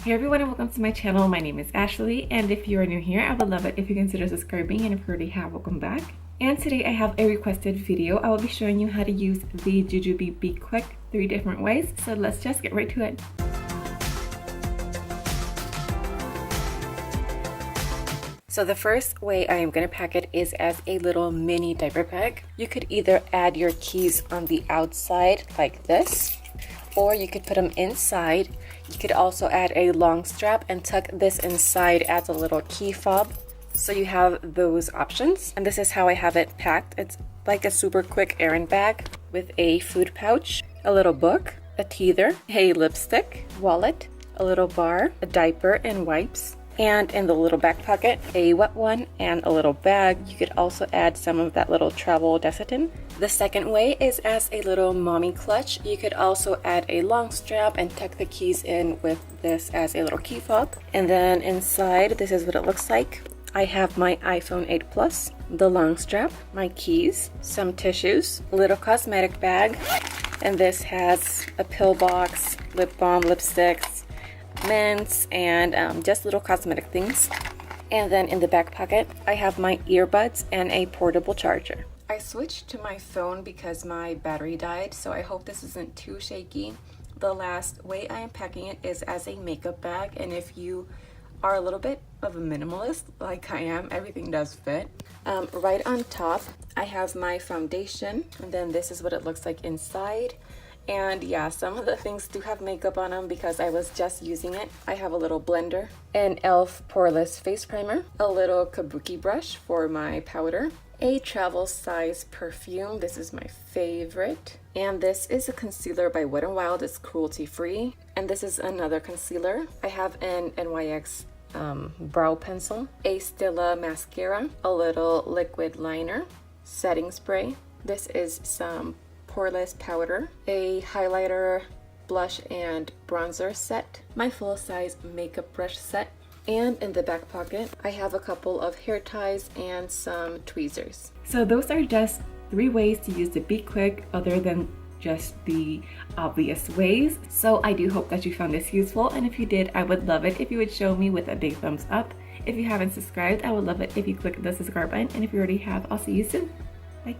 Hey everyone, and welcome to my channel. My name is Ashley, and if you are new here, I would love it if you consider subscribing, and if you already have, welcome back. And today I have a requested video. I will be showing you how to use the Jujube Be Quick 3 different ways. So let's just get right to it. So the first way I am going to pack it is as a little mini diaper bag. You could either add your keys on the outside like this, or you could put them inside. You could also add a long strap and tuck this inside as a little key fob. So you have those options. And this is how I have it packed. It's like a super quick errand bag with a food pouch, a little book, a teether, a lipstick, wallet, a little bar, a diaper and wipes, and in the little back pocket, a wet one and a little bag. You could also add some of that little travel Desitin. The second way is as a little mommy clutch. You could also add a long strap and tuck the keys in with this as a little key fob. And then inside, this is what it looks like. I have my iPhone 8 Plus, the long strap, my keys, some tissues, a little cosmetic bag, and this has a pill box, lip balm, lipsticks, mints, and just little cosmetic things. And then in the back pocket, I have my earbuds and a portable charger. I switched to my phone because my battery died, so I hope this isn't too shaky. The last way I am packing it is as a makeup bag, and if you are a little bit of a minimalist like I am, everything does fit. Right on top, I have my foundation, and then this is what it looks like inside. And yeah, some of the things do have makeup on them because I was just using it. I have a little blender, an e.l.f. poreless face primer, a little kabuki brush for my powder, a travel size perfume. This is my favorite. And this is a concealer by Wet n Wild. It's cruelty free. And this is another concealer. I have an NYX brow pencil, a Stila mascara, a little liquid liner, setting spray. This is some poreless powder, a highlighter, blush and bronzer set, my full-size makeup brush set, and in the back pocket I have a couple of hair ties and some tweezers. So those are just 3 ways to use the Be Quick other than just the obvious ways. So I do hope that you found this useful, and if you did, I would love it if you would show me with a big thumbs up. If you haven't subscribed, I would love it if you click the subscribe button, and if you already have, I'll see you soon. Bye.